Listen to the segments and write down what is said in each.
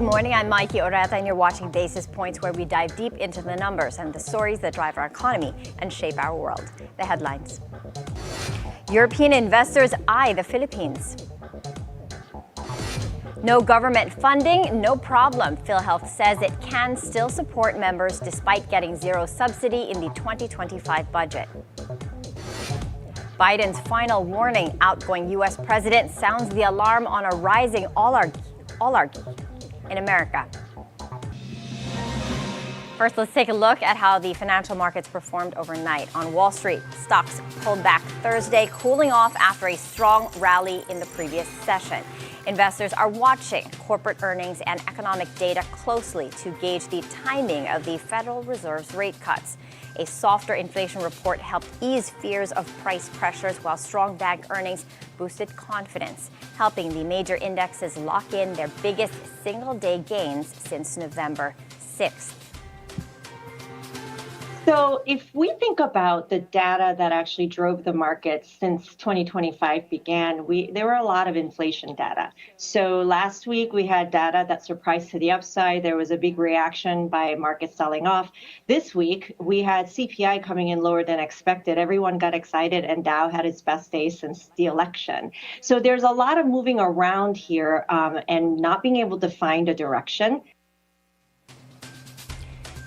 morning, I'm Maiki Oreta, and you're watching Basis Points, where we dive deep into the numbers and the stories that drive our economy and shape our world. The headlines. European investors eye the Philippines. No government funding, no problem. PhilHealth says it can still support members despite getting zero subsidy in the 2025 budget. Biden's final warning, outgoing U.S. president sounds the alarm on a rising oligarchy in America. First, let's take a look at how the financial markets performed overnight. On Wall Street, stocks pulled back Thursday, cooling off after a strong rally in the previous session. Investors are watching corporate earnings and economic data closely to gauge the timing of the Federal Reserve's rate cuts. A softer inflation report helped ease fears of price pressures, while strong bank earnings boosted confidence, helping the major indexes lock in their biggest single-day gains since November 6th. So if we think about the data that actually drove the market since 2025 began, there were a lot of inflation data. So last week we had data that surprised to the upside. There was a big reaction by markets selling off. This week we had CPI coming in lower than expected. Everyone got excited, and Dow had its best day since the election. So there's a lot of moving around here and not being able to find a direction.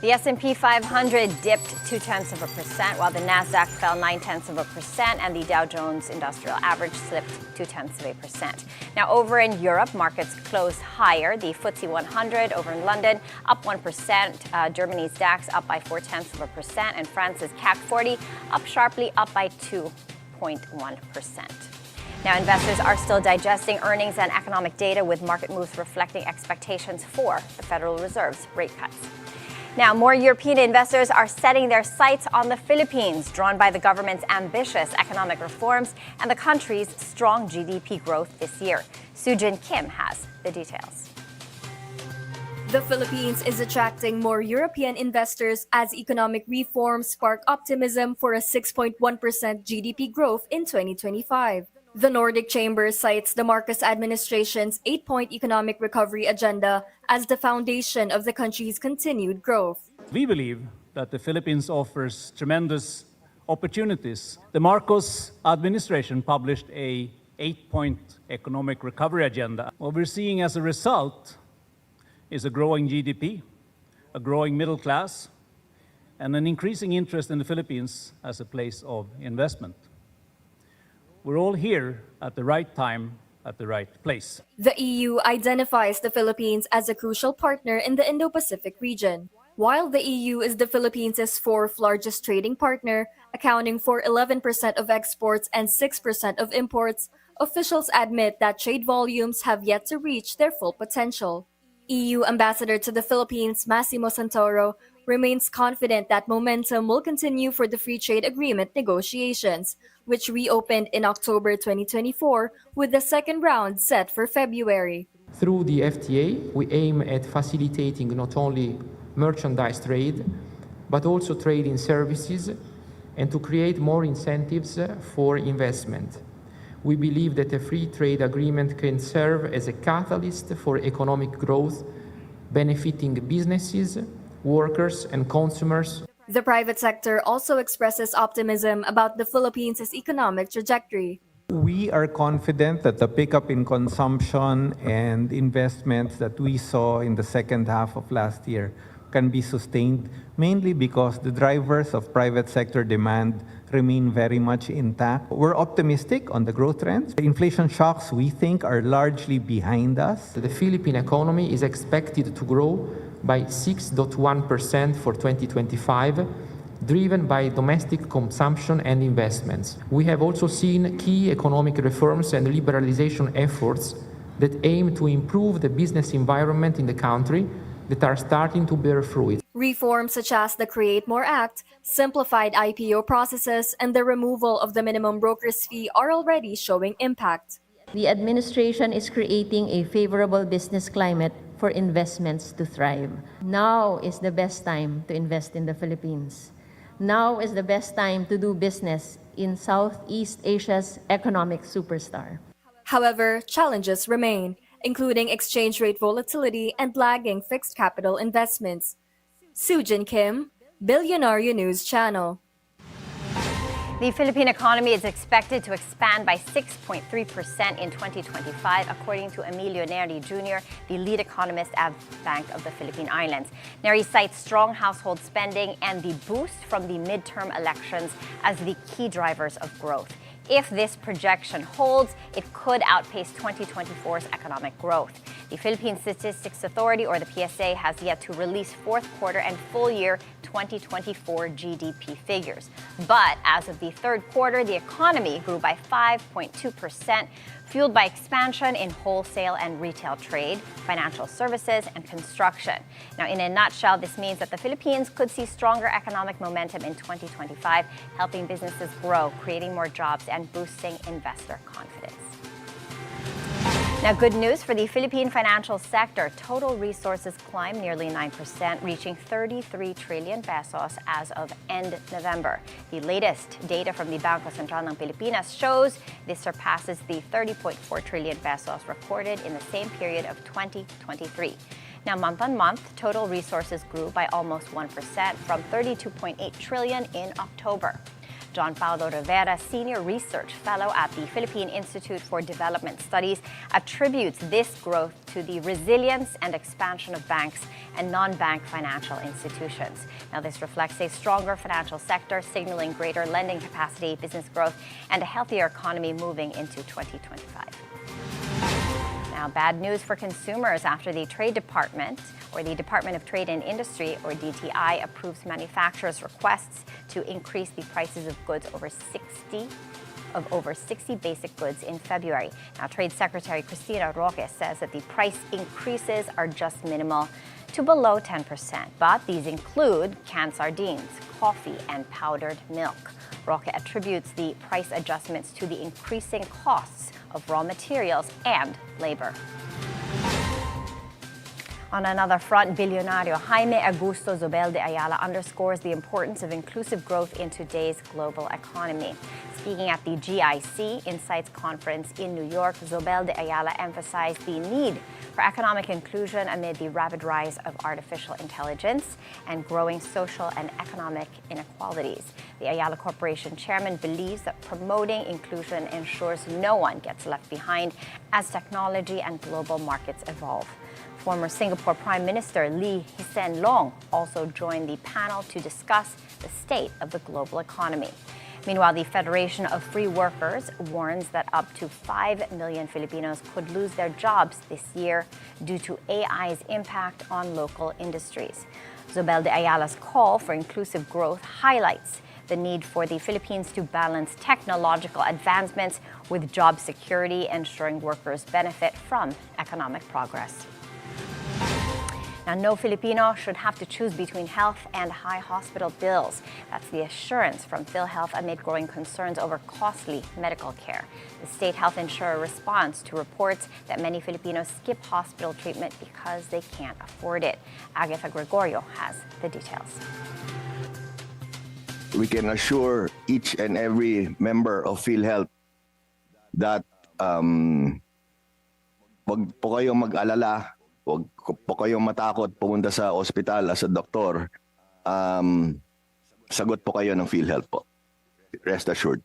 The S&P 500 dipped 0.2%, while the Nasdaq fell 0.9%, and the Dow Jones Industrial Average slipped 0.2%. Now, over in Europe, markets closed higher. The FTSE 100 over in London up 1%, Germany's DAX up by 0.4%, and France's CAC 40 up sharply, up by 2.1%. Now, investors are still digesting earnings and economic data, with market moves reflecting expectations for the Federal Reserve's rate cuts. Now, more European investors are setting their sights on the Philippines, drawn by the government's ambitious economic reforms and the country's strong GDP growth this year. Sujin Kim has the details. The Philippines is attracting more European investors as economic reforms spark optimism for a 6.1% GDP growth in 2025. The Nordic Chamber cites the Marcos administration's 8-point economic recovery agenda as the foundation of the country's continued growth. We believe that the Philippines offers tremendous opportunities. The Marcos administration published a 8-point economic recovery agenda. What we're seeing as a result is a growing GDP, a growing middle class, and an increasing interest in the Philippines as a place of investment. We're all here at the right time, at the right place. The EU identifies the Philippines as a crucial partner in the Indo-Pacific region. While the EU is the Philippines' fourth largest trading partner, accounting for 11% of exports and 6% of imports, officials admit that trade volumes have yet to reach their full potential. EU Ambassador to the Philippines, Massimo Santoro, remains confident that momentum will continue for the free trade agreement negotiations, which reopened in October 2024 with the second round set for February. Through the FTA, we aim at facilitating not only merchandise trade, but also trade in services, and to create more incentives for investment. We believe that a free trade agreement can serve as a catalyst for economic growth, benefiting businesses, workers, and consumers. The private sector also expresses optimism about the Philippines' economic trajectory. We are confident that the pickup in consumption and investments that we saw in the second half of last year can be sustained, mainly because the drivers of private sector demand remain very much intact. We're optimistic on the growth trends. The inflation shocks, we think, are largely behind us. The Philippine economy is expected to grow by 6.1% for 2025, driven by domestic consumption and investments. We have also seen key economic reforms and liberalization efforts that aim to improve the business environment in the country that are starting to bear fruit. Reforms such as the Create More Act, simplified IPO processes, and the removal of the minimum broker's fee are already showing impact. The administration is creating a favorable business climate for investments to thrive. Now is the best time to invest in the Philippines. Now is the best time to do business in Southeast Asia's economic superstar. However, challenges remain. including exchange rate volatility and lagging fixed capital investments. Sujin Kim, Bilyonaryo News Channel. The Philippine economy is expected to expand by 6.3% in 2025, according to Emilio Neri Jr., the lead economist at Bank of the Philippine Islands. Neri cites strong household spending and the boost from the midterm elections as the key drivers of growth. If this projection holds, it could outpace 2024's economic growth. The Philippine Statistics Authority, or the PSA, has yet to release fourth quarter and full year 2024 GDP figures. But as of the third quarter, the economy grew by 5.2%, fueled by expansion in wholesale and retail trade, financial services, and construction. Now, in a nutshell, this means that the Philippines could see stronger economic momentum in 2025, helping businesses grow, creating more jobs, and boosting investor confidence. Now, good news for the Philippine financial sector. Total resources climbed nearly 9%, reaching 33 trillion pesos as of end November. The latest data from the Bangko Sentral ng Pilipinas shows this surpasses the 30.4 trillion pesos recorded in the same period of 2023. Now, month-on-month, total resources grew by almost 1% from 32.8 trillion in October. John Paulo Rivera, Senior Research Fellow at the Philippine Institute for Development Studies, attributes this growth to the resilience and expansion of banks and non-bank financial institutions. Now, this reflects a stronger financial sector, signaling greater lending capacity, business growth, and a healthier economy moving into 2025. Now, bad news for consumers after the Trade Department, or the Department of Trade and Industry, or DTI, approves manufacturers' requests to increase the prices of goods over 60 basic goods in February. Now, Trade Secretary Cristina Roque says that the price increases are just minimal to below 10%, but these include canned sardines, coffee, and powdered milk. Roque attributes the price adjustments to the increasing costs of raw materials and labor. On another front, Bilyonaryo Jaime Augusto Zobel de Ayala underscores the importance of inclusive growth in today's global economy. Speaking at the GIC Insights Conference in New York, Zobel de Ayala emphasized the need for economic inclusion amid the rapid rise of artificial intelligence and growing social and economic inequalities. The Ayala Corporation chairman believes that promoting inclusion ensures no one gets left behind as technology and global markets evolve. Former Singapore Prime Minister Lee Hsien Loong also joined the panel to discuss the state of the global economy. Meanwhile, the Federation of Free Workers warns that up to 5 million Filipinos could lose their jobs this year due to AI's impact on local industries. Zobel de Ayala's call for inclusive growth highlights the need for the Philippines to balance technological advancements with job security, ensuring workers benefit from economic progress. Now, no Filipino should have to choose between health and high hospital bills. That's the assurance from PhilHealth amid growing concerns over costly medical care. The state health insurer responds to reports that many Filipinos skip hospital treatment because they can't afford it. Agatha Gregorio has the details. We can assure each and every member of PhilHealth that wag po kayong mag-alala, wag po kayong matakot pumunta sa ospital as a doktor. Sagot po kayo ng PhilHealth po. Rest assured.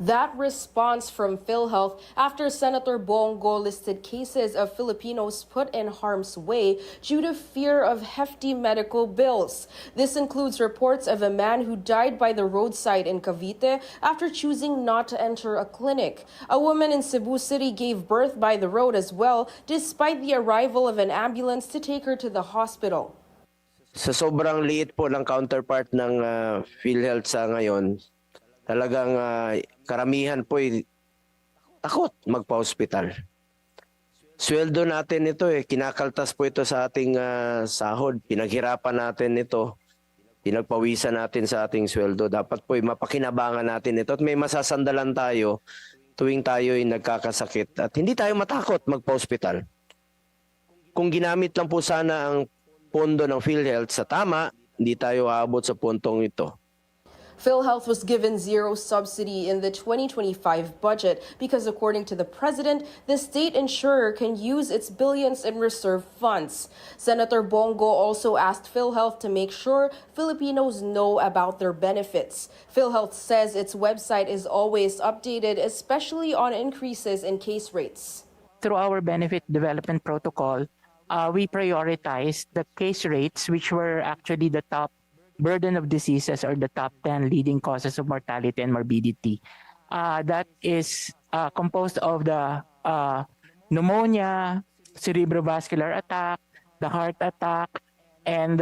That response from PhilHealth after Senator Bongo listed cases of Filipinos put in harm's way due to fear of hefty medical bills. This includes reports of a man who died by the roadside in Cavite after choosing not to enter a clinic. A woman in Cebu City gave birth by the road as well, despite the arrival of an ambulance to take her to the hospital. Sa sobrang liit po ng counterpart ng PhilHealth sa ngayon, talagang karamihan po ay takot magpa-hospital. Sweldo natin ito kinakaltas po ito sa ating sahod. Pinaghirapan natin ito, pinagpawisan natin sa ating sweldo. Dapat po mapakinabangan natin ito at may masasandalan tayo tuwing tayo ay nagkakasakit. At hindi tayo matakot magpa-hospital. Kung ginamit lang po sana ang pondo ng PhilHealth sa tama, hindi tayo aabot sa puntong ito. PhilHealth was given zero subsidy in the 2025 budget because, according to the president, the state insurer can use its billions in reserve funds. Senator Bongo also asked PhilHealth to make sure Filipinos know about their benefits. PhilHealth says its website is always updated, especially on increases in case rates. Through our benefit development protocol, we prioritize the case rates, which were actually the top burden of diseases or the top 10 leading causes of mortality and morbidity. That is composed of the pneumonia, cerebrovascular attack, the heart attack, and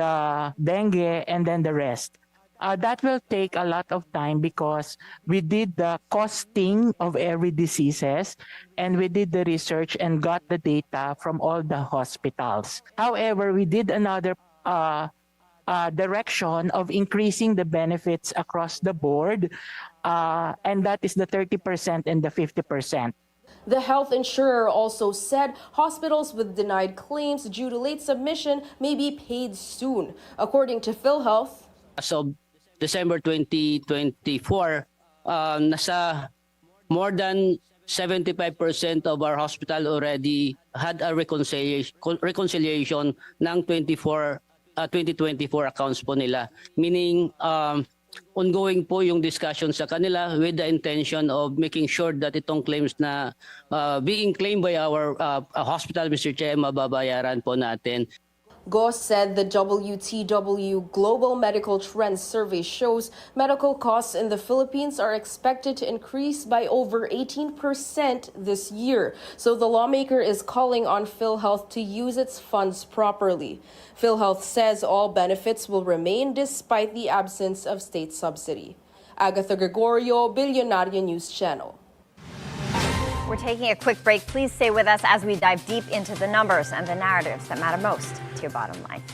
dengue, and then the rest. That will take a lot of time because we did the costing of every diseases and we did the research and got the data from all the hospitals. However, we did another direction of increasing the benefits across the board, and that is the 30% and the 50%. The health insurer also said hospitals with denied claims due to late submission may be paid soon. According to PhilHealth, as of December 2024, nasa more than 75% of our hospital already had a reconciliation ng 2024 accounts po nila. Meaning, ongoing po yung discussion sa kanila with the intention of making sure that itong claims na being claimed by our hospital, Mr. Chair, mababayaran po natin. Go said the WTW Global Medical Trends Survey shows medical costs in the Philippines are expected to increase by over 18% this year. So the lawmaker is calling on PhilHealth to use its funds properly. PhilHealth says all benefits will remain despite the absence of state subsidy. Agatha Gregorio, Bilyonaryo News Channel. We're taking a quick break. Please stay with us as we dive deep into the numbers and the narratives that matter most to your bottom line.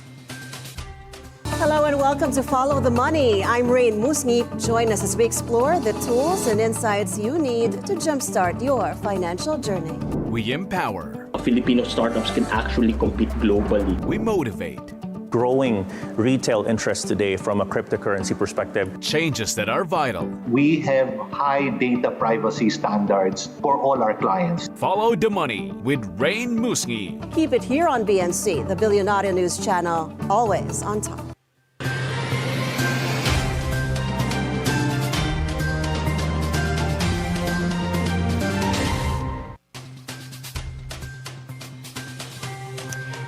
Hello and welcome to Follow the Money. I'm Rain Musngi. Join us as we explore the tools and insights you need to jumpstart your financial journey. We empower. Filipino startups can actually compete globally. We motivate. Growing retail interest today from a cryptocurrency perspective. Changes that are vital. We have high data privacy standards for all our clients. Follow the Money with Rain Musngi. Keep it here on BNC, the Bilyonaryo News Channel, always on top.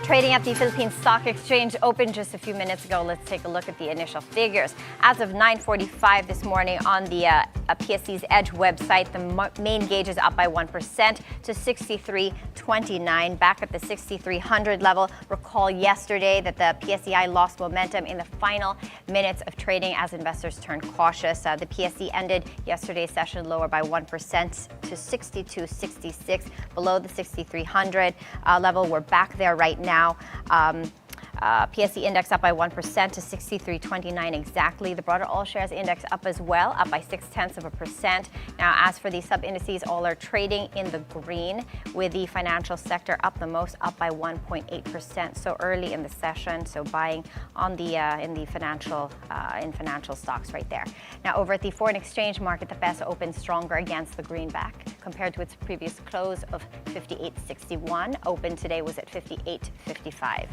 Trading at the Philippine Stock Exchange opened just a few minutes ago. Let's take a look at the initial figures. As of 9:45 this morning on the PSE's Edge website, the main gauge is up by 1% to 63.29, back at the 6,300 level. Recall yesterday that the PSEI lost momentum in the final minutes of trading as investors turned cautious. The PSE ended yesterday's session lower by 1% to 62.66, below the 6,300 level. We're back there right now. PSE index up by 1% to 63.29 exactly. The broader all shares index up as well, up by 0.6%. Now, as for the sub indices, all are trading in the green, with the financial sector up the most, up by 1.8%. So early in the session, so buying on the in financial stocks right there. Now, over at the foreign exchange market, the peso opened stronger against the greenback compared to its previous close of 58.61. Open today was at 58.55.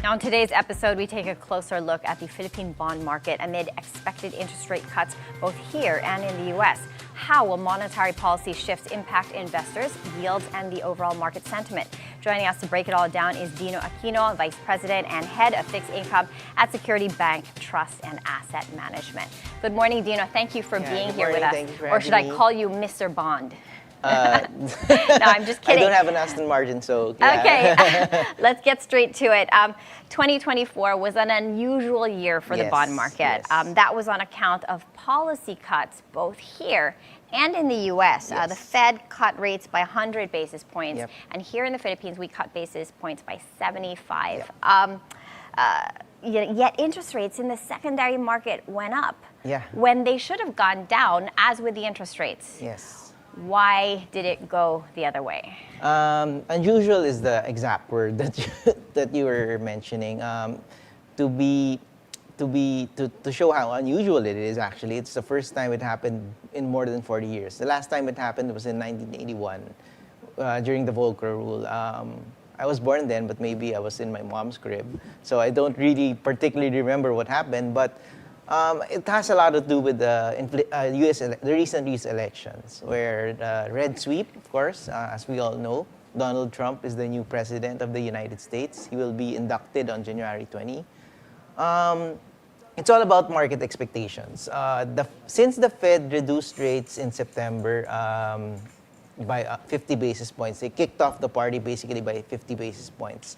Now, in today's episode, we take a closer look at the Philippine bond market amid expected interest rate cuts both here and in the U.S. How will monetary policy shifts impact investors, yields, and the overall market sentiment? Joining us to break it all down is Dino Aquino, Vice President and Head of Fixed Income at Security Bank Trust and Asset Management. Good morning, Dino. Thank you for being here with us. Or should I call you Mr. Bond? No, I'm just kidding. I don't have an Aston Martin, so yeah. Okay, let's get straight to it. 2024 was an unusual year for the bond market. That was on account of policy cuts both here and in the U.S. The Fed cut rates by 100 basis points, and here in the Philippines, we cut basis points by 75. Yet interest rates in the secondary market went up when they should have gone down, as with the interest rates. Why did it go the other way? Unusual is the exact word that you were mentioning. To to show how unusual it is, actually, it's the first time it happened in more than 40 years. The last time it happened was in 1981 during the Volcker rule. I was born then, but maybe I was in my mom's crib, so I don't really particularly remember what happened. But it has a lot to do with the recent US elections, where the red sweep, of course, as we all know, Donald Trump is the new president of the United States. He will be inducted on January 20. It's all about market expectations. Since the Fed reduced rates in September by 50 basis points, they kicked off the party basically by 50 basis points.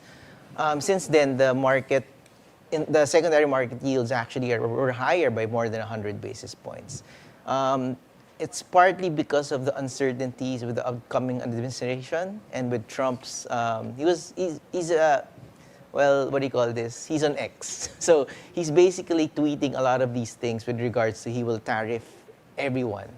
Since then, the secondary market yields actually were higher by more than 100 basis points. It's partly because of the uncertainties with the upcoming administration and with Trump's. He's well, what do you call this? He's on X. So he's basically tweeting a lot of these things with regards to he will tariff everyone.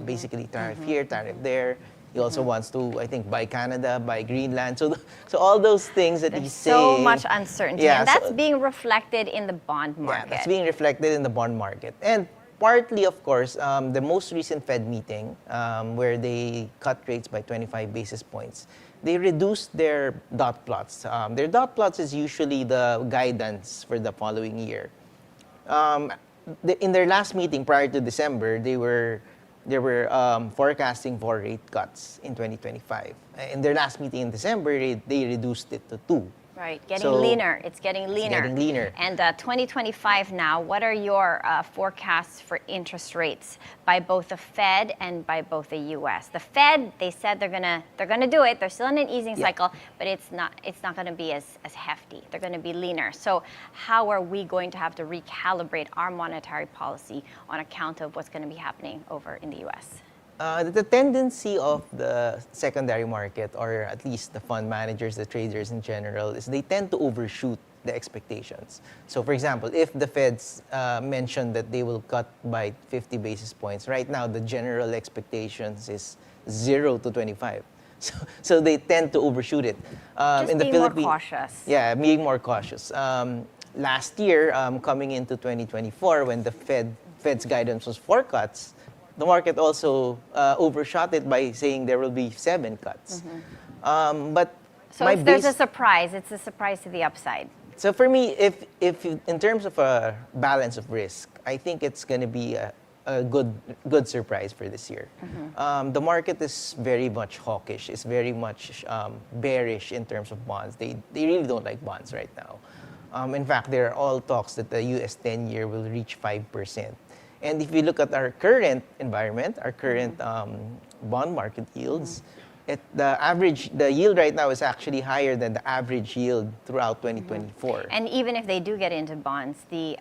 Basically tariff here, tariff there. He also wants to, I think, buy Canada, buy Greenland. So all those things that he's saying. So much uncertainty. Yeah, and that's being reflected in the bond market. Yeah, that's being reflected in the bond market. And partly, of course, the most recent Fed meeting, where they cut rates by 25 basis points, they reduced their dot plots. Their dot plots is usually the guidance for the following year. In their last meeting prior to December, they were forecasting 4 rate cuts in 2025. In their last meeting in December, they reduced it to 2. Right, getting leaner. It's getting leaner. It's getting leaner. And 2025 now, what are your forecasts for interest rates by both the Fed and by both the U.S.? The Fed, they said they're gonna do it. They're still in an easing cycle, but it's not going to be as hefty. They're going to be leaner. So how are we going to have to recalibrate our monetary policy on account of what's going to be happening over in the U.S.? The tendency of the secondary market, or at least the fund managers, the traders in general, is they tend to overshoot the expectations. So, for example, if the Feds mentioned that they will cut by 50 basis points, right now the general expectations is 0 to 25. So they tend to overshoot it. Just in the being more cautious. Yeah, being more cautious. Last year, coming into 2024, when the Fed's guidance was 4 cuts, the market also overshot it by saying there will be 7 cuts. But so if there's a surprise, it's a surprise to the upside. So for me, if in terms of a balance of risk, I think it's going to be a good surprise for this year. The market is very much hawkish. It's very much bearish in terms of bonds. They really don't like bonds right now. In fact, there are all talks that the US 10-year will reach 5%. And if you look at our current environment, our current bond market yields, the yield right now is actually higher than the average yield throughout 2024. And even if they do get into bonds, the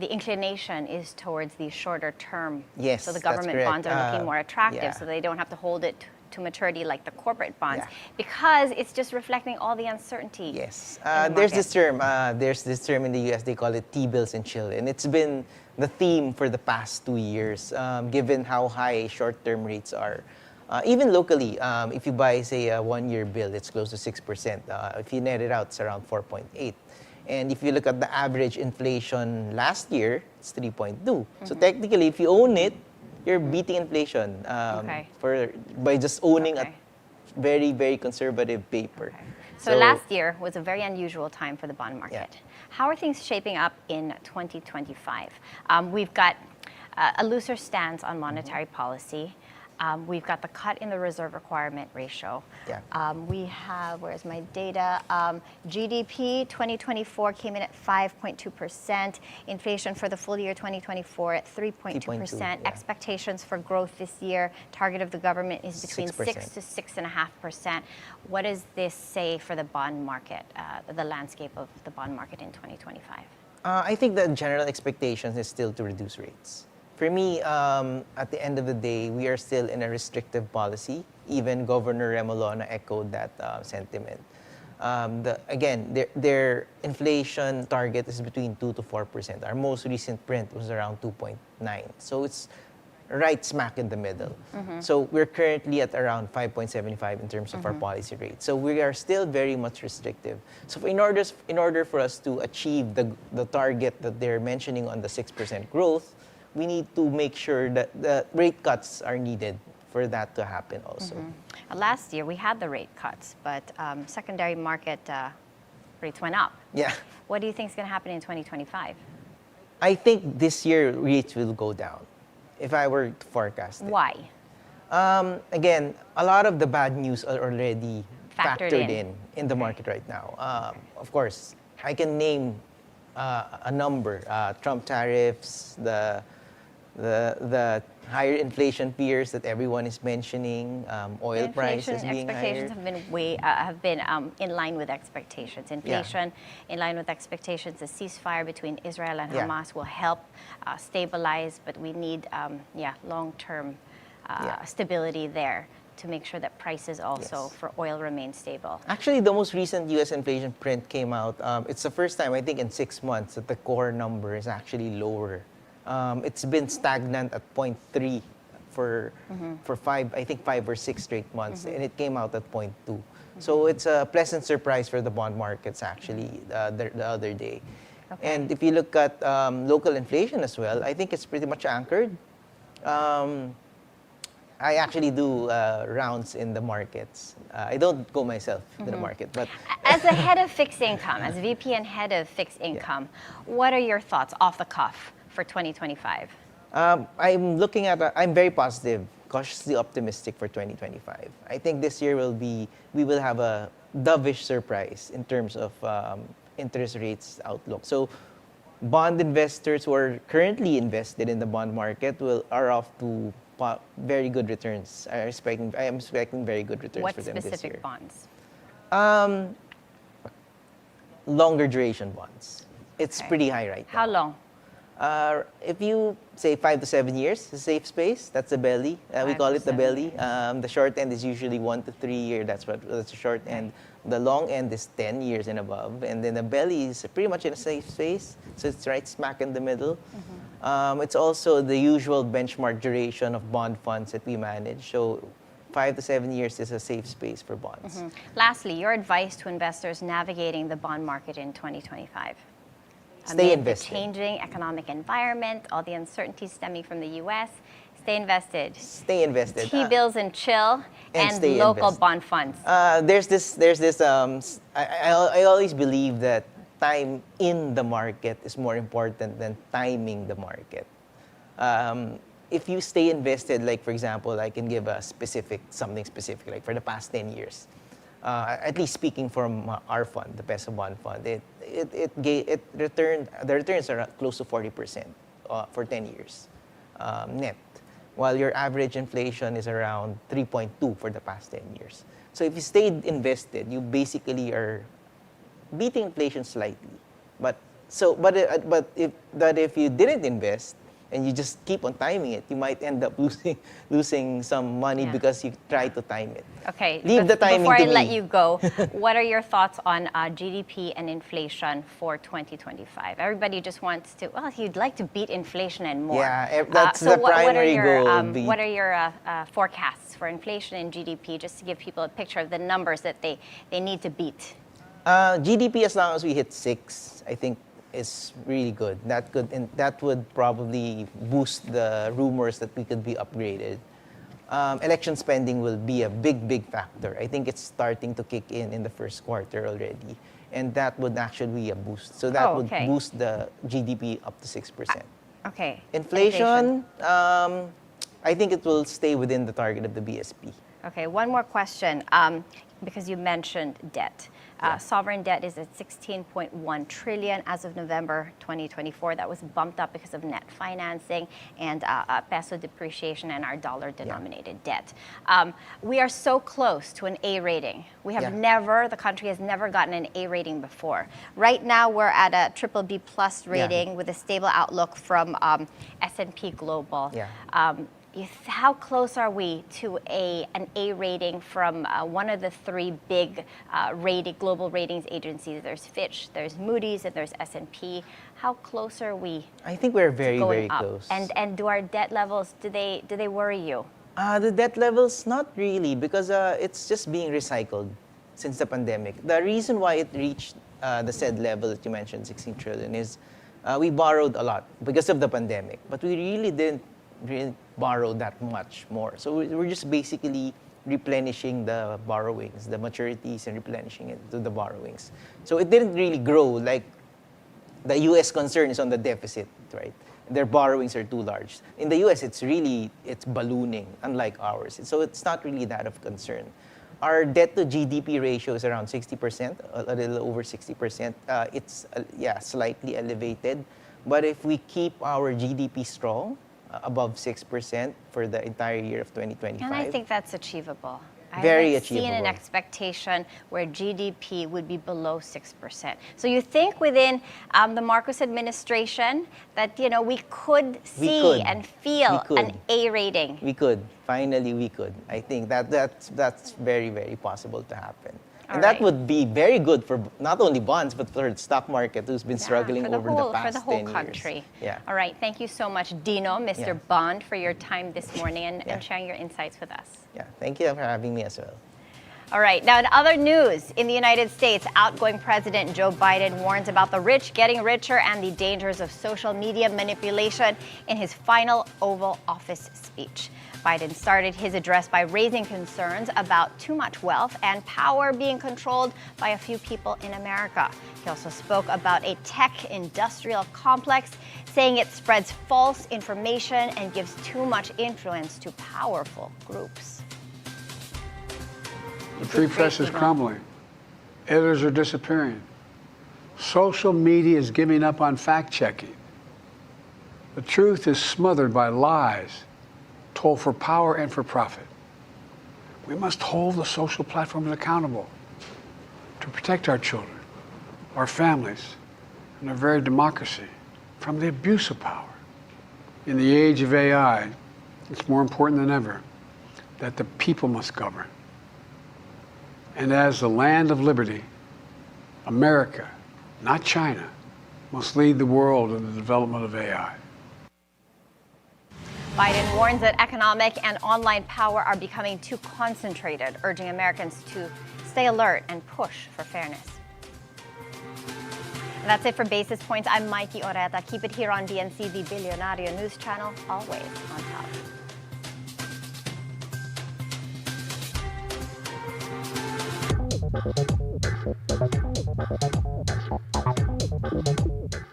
inclination is towards the shorter term. Yes, so the government bonds are looking more attractive, so they don't have to hold it to maturity like the corporate bonds, because it's just reflecting all the uncertainty. Yes, there's this term in the US, they call it T-bills and chill, and it's been the theme for the past 2 years, given how high short-term rates are. Even locally, if you buy, say, a 1-year bill, it's close to 6%. If you net it out, it's around 4.8. And if you look at the average inflation last year, it's 3.2. So technically, if you own it, you're beating inflation by just owning a very, very conservative paper. So last year was a very unusual time for the bond market. How are things shaping up in 2025? We've got a looser stance on monetary policy. We've got the cut in the reserve requirement ratio. We have, where's my data? GDP 2024 came in at 5.2%. Inflation for the full year 2024 at 3.2%. Expectations for growth this year, target of the government is between 6 to 6.5%. What does this say for the bond market, the landscape of the bond market in 2025? I think the general expectation is still to reduce rates. For me, at the end of the day, we are still in a restrictive policy. Even Governor Remolona echoed that sentiment. Their inflation target is between 2 to 4%. Our most recent print was around 2.9. So it's right smack in the middle. So we're currently at around 5.75 in terms of our policy rate. So we are still very much restrictive. So in order for us to achieve the target that they're mentioning on the 6% growth, we need to make sure that the rate cuts are needed for that to happen also. Last year, we had the rate cuts, but secondary market rates went up. Yeah. What do you think is going to happen in 2025? I think this year rates will go down, if I were to forecast it. Why? Again, a lot of the bad news are already Factored in the market right now. Of course, I can name a number: Trump tariffs, the higher inflation fears that everyone is mentioning, oil prices being higher. Expectations have been in line with expectations. Inflation in line with expectations. The ceasefire between Israel and Hamas will help stabilize, but we need long-term stability there to make sure that prices also for oil remain stable. Actually, the most recent U.S. inflation print came out. It's the first time, I think, in 6 months that the core number is actually lower. It's been stagnant at 0.3 for 5 or 6 straight months, and it came out at 0.2. So it's a pleasant surprise for the bond markets actually the other day. And if you look at local inflation as well, I think it's pretty much anchored. I actually do rounds in the markets. I don't go myself to the market, but as the head of fixed income, as VP and head of fixed income, what are your thoughts off the cuff for 2025? I'm very positive, cautiously optimistic for 2025. I think this year we will have a dovish surprise in terms of interest rates outlook. So bond investors who are currently invested in the bond market are off to very good returns. I am expecting very good returns for them this year. What specific bonds? Longer duration bonds. It's pretty high right now. How long? If you say 5 to 7 years, a safe space. That's the belly. We call it the belly. The short end is usually 1 to 3 years. That's the short end. The long end is 10 years and above, and then the belly is pretty much in a safe space. So it's right smack in the middle. It's also the usual benchmark duration of bond funds that we manage. So 5 to 7 years is a safe space for bonds. Lastly, your advice to investors navigating the bond market in 2025. Stay Amid invested. The changing economic environment, all the uncertainties stemming from the U.S., stay invested. Stay invested. T-bills and chill, and stay local invested. bond funds. There's this. I always believe that time in the market is more important than timing the market. If you stay invested, like for example, I can give something specific, like for the past 10 years. At least speaking from our fund, the Peso Bond Fund, the returns are close to 40% for 10 years net, while your average inflation is around 3.2 for the past 10 years. So if you stayed invested, you basically are beating inflation slightly. But if you didn't invest and you just keep on timing it, you might end up losing some money because you try to time it. Okay. Leave the timing before to I me. let you go, what are your thoughts on GDP and inflation for 2025? Everybody just wants to, you'd like to beat inflation and more. Yeah, that's the primary goal. What are your forecasts for inflation and GDP, just to give people a picture of the numbers that they need to beat? GDP, as long as we hit 6, I think is really good. That would probably boost the rumors that we could be upgraded. Election spending will be a big factor. I think it's starting to kick in the first quarter already, and that would actually be a boost. So that would boost the GDP up to 6%. Okay. Inflation, I think it will stay within the target of the BSP. Okay, one more question, because you mentioned debt. Sovereign debt is at 16.1 trillion as of November 2024. That was bumped up because of net financing and peso depreciation and our dollar-denominated debt. We are so close to an A rating. The country has never gotten an A rating before. Right now, we're at a BBB+ rating with a stable outlook from S&P Global. how close are we to an A rating from one of the three big global ratings agencies? There's Fitch, there's Moody's, and there's S&P. How close are we? I think we're very, going very up? close. And do our debt levels, do they worry you? The debt levels, not really, because it's just being recycled since the pandemic. The reason why it reached the said level that you mentioned, 16 trillion, is we borrowed a lot because of the pandemic, but we really didn't borrow that much more. So we're just basically replenishing the borrowings, the maturities, and replenishing it to the borrowings. So it didn't really grow. Like the U.S. concern is on the deficit, right? Their borrowings are too large. In the US, it's ballooning, unlike ours. So it's not really that of concern. Our debt to GDP ratio is around 60%, a little over 60%. It's slightly elevated. But if we keep our GDP strong, above 6% for the entire year of 2025. And I think that's achievable. Very I haven't achievable. seen an expectation where GDP would be below 6%. So you think within the Marcos administration that we could see and feel an A rating? We could. Finally, we could. I think that's very, very possible to happen. And that would be very good for not only bonds, but for the stock market, who's been struggling over the past 10 years. For the whole country. Yeah. All right. Thank you so much, Dino, Mr. Bond, for your time this morning and sharing your insights with us. Yeah. Thank you for having me as well. All right. Now, in other news, in the United States, outgoing President Joe Biden warns about the rich getting richer and the dangers of social media manipulation in his final Oval Office speech. Biden started his address by raising concerns about too much wealth and power being controlled by a few people in America. He also spoke about a tech industrial complex, saying it spreads false information and gives too much influence to powerful groups. The free press is crumbling. Editors are disappearing. Social media is giving up on fact-checking. The truth is smothered by lies told for power and for profit. We must hold the social platforms accountable to protect our children, our families, and our very democracy from the abuse of power. In the age of AI, it's more important than ever that the people must govern. And as the land of liberty, America, not China, must lead the world in the development of AI. Biden warns that economic and online power are becoming too concentrated, urging Americans to stay alert and push for fairness. And that's it for Basis Points. I'm Maiki Oreta. Keep it here on DNC, the Bilyonaryo News Channel, always on top.